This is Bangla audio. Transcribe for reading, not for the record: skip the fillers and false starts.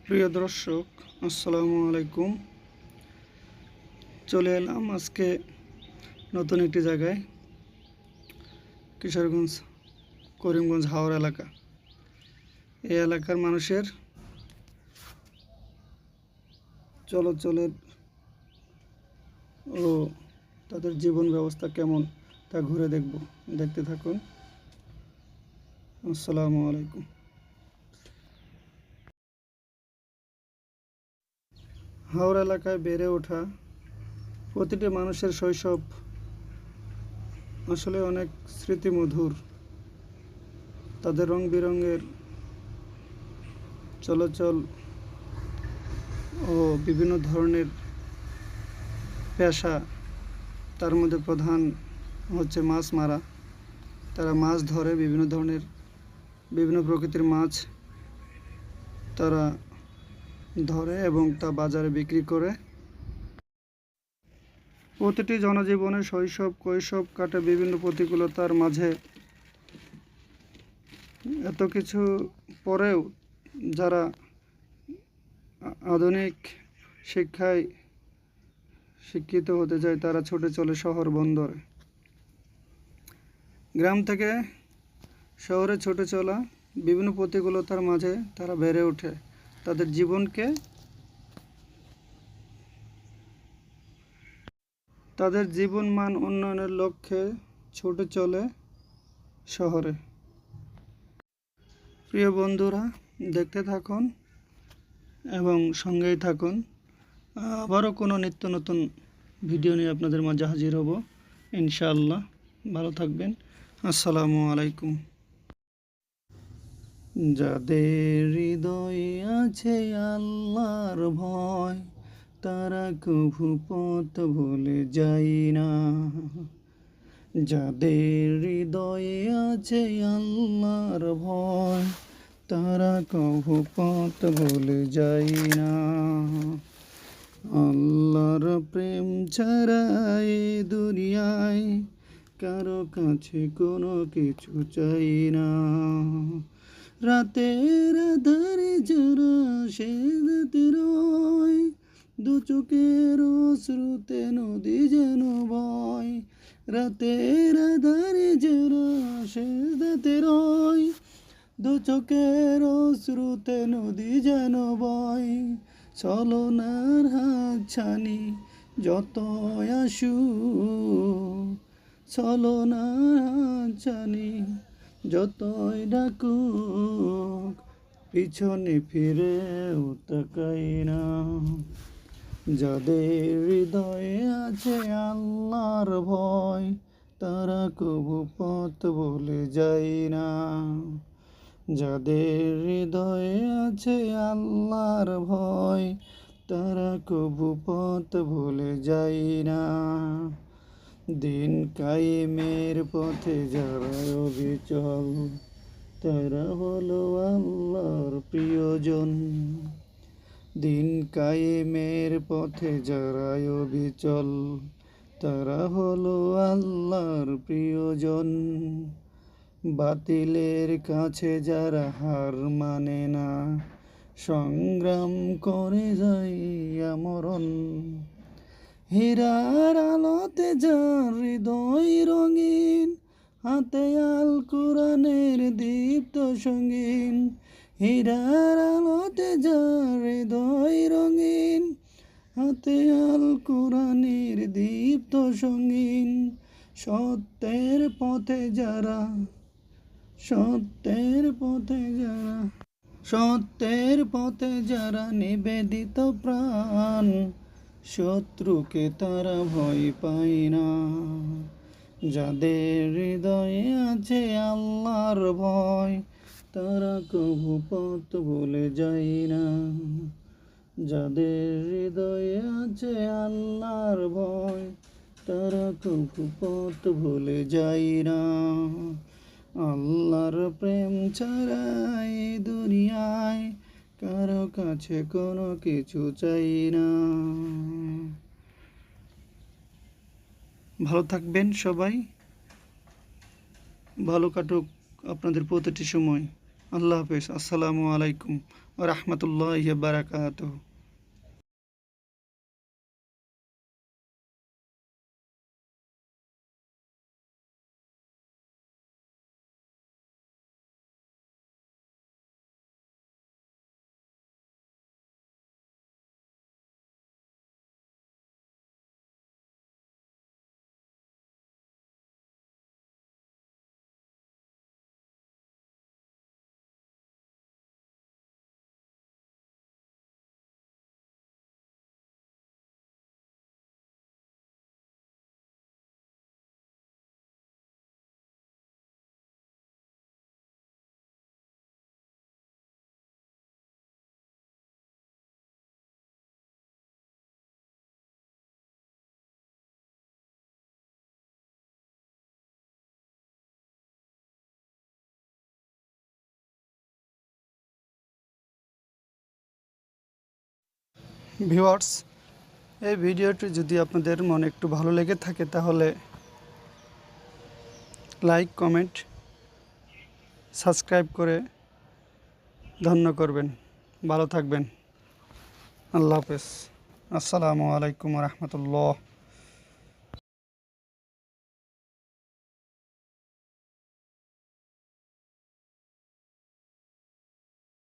প্রিয় দর্শক, আসসালামু আলাইকুম। চলে এলাম আজকে নতুন একটি জায়গায়, কিশোরগঞ্জ করিমগঞ্জ হাওড় এলাকা। এই এলাকার মানুষের চলাচলের ও তাদের জীবন ব্যবস্থা কেমন তা ঘুরে দেখতে থাকুন। আসসালামু আলাইকুম। হাওড় এলাকায় বেড়ে ওঠা প্রতিটি মানুষের শৈশব আসলে অনেক স্মৃতিমধুর। তাদের রং বেরঙের চলাচল ও বিভিন্ন ধরনের পেশা, তার মধ্যে প্রধান হচ্ছে মাছ মারা। তারা মাছ ধরে, বিভিন্ন প্রকৃতির মাছ তারা ধরে এবং তা বাজারে বিক্রি করে। প্রতিটি জনজীবনে শৈশব কৈশোর কাটে বিভিন্ন প্রতিকূলতার মাঝে। এত কিছু পরেও যারা আধুনিক শিক্ষায় শিক্ষিত হতে চায় তারা ছুটে চলে শহর বন্দরে। গ্রাম থেকে শহরে ছুটে চলা বিভিন্ন প্রতিকূলতার মাঝে তারা বেড়ে ওঠে। তাদের জীবনকে, তাদের জীবন মান উন্নয়নের লক্ষ্যে ছুটে চলে শহরে। প্রিয় বন্ধুরা, দেখতে থাকুন এবং সঙ্গেই থাকুন। আবারও কোনো নিত্য নতুন ভিডিও নিয়ে আপনাদের মাঝে হাজির হব ইনশাআল্লাহ। ভালো থাকবেন। আসসালামু আলাইকুম। যাদের হৃদয়ে আছে আল্লাহর ভয়, তারা কভু পথ ভুলে যায় না। যাদের হৃদয়ে আছে আল্লাহর ভয়, তারা কভু পথ ভুলে যায় না। আল্লাহর প্রেম ছাড়া এ দুনিয়ায় কারো কাছে কোনো কিছু চাই না। রাতের আধারে যারা সেজদাতে রয়, দু চোখের অশ্রুতে নদী যেন বয়। রাতের আধারে যারা সেজদাতে রয়, দু চোখের অশ্রুতে নদী যেন বয়। ছলনার হাতছানি যত আসু, ছলনার হাতছানি যতই ডাকুক, পিছনে ফিরেও তাকাই না। যাদের হৃদয়ে আছে আল্লাহর ভয়, তারা কভু পথ ভুলে যায় না। যাদের হৃদয়ে আছে আল্লাহর ভয়, তারা কভু পথ ভুলে যায় না। দিন কায়েমের পথে যারা অবিচল, তারা হলো আল্লাহর প্রিয়জন। দিন কায়েমের পথে যারা অবিচল, তারা হলো আল্লাহর প্রিয়জন। বাতিলের কাছে যারা হার মানে না, সংগ্রাম করে যায় আমরণ। হীরার আলোতে যার হৃদয় রঙিন, হাতে আল কোরআনের দীপ্ত সঙ্গীন। হীরার আলোতে যার হৃদয় রঙিন, হাতে আল কোরআনের দীপ্ত সঙ্গীন। সত্যের পথে যারা, সত্যের পথে যারা, সত্যের পথে যারা নিবেদিত প্রাণ, শত্রুকে তারা ভয় পায় না। যাদের হৃদয়ে আছে আল্লাহর ভয়, তারা কভু পথ ভুলে যায় না। যাদের হৃদয়ে আছে আল্লাহর ভয়, তারা কভু পথ ভুলে যায় না। আল্লাহর প্রেম ছাড়া এই দুনিয়ায় কারো কাছে কোনো কিছু চাই না। ভালো থাকবেন সবাই। ভালো কাটুক আপনাদের প্রতিটি সময়। আল্লাহ হাফেজ। আসসালামু আলাইকুম ওয়া রাহমাতুল্লাহি ওয়া বারাকাতুহু। ভিউয়ার্স, এই ভিডিওটি যদি আপনাদের মনে একটু ভালো লেগে থাকে তাহলে লাইক, কমেন্ট, সাবস্ক্রাইব করে ধন্য করবেন। ভালো থাকবেন। আল্লাহ হাফেজ। আসসালামু আলাইকুম ওয়া রাহমাতুল্লাহ।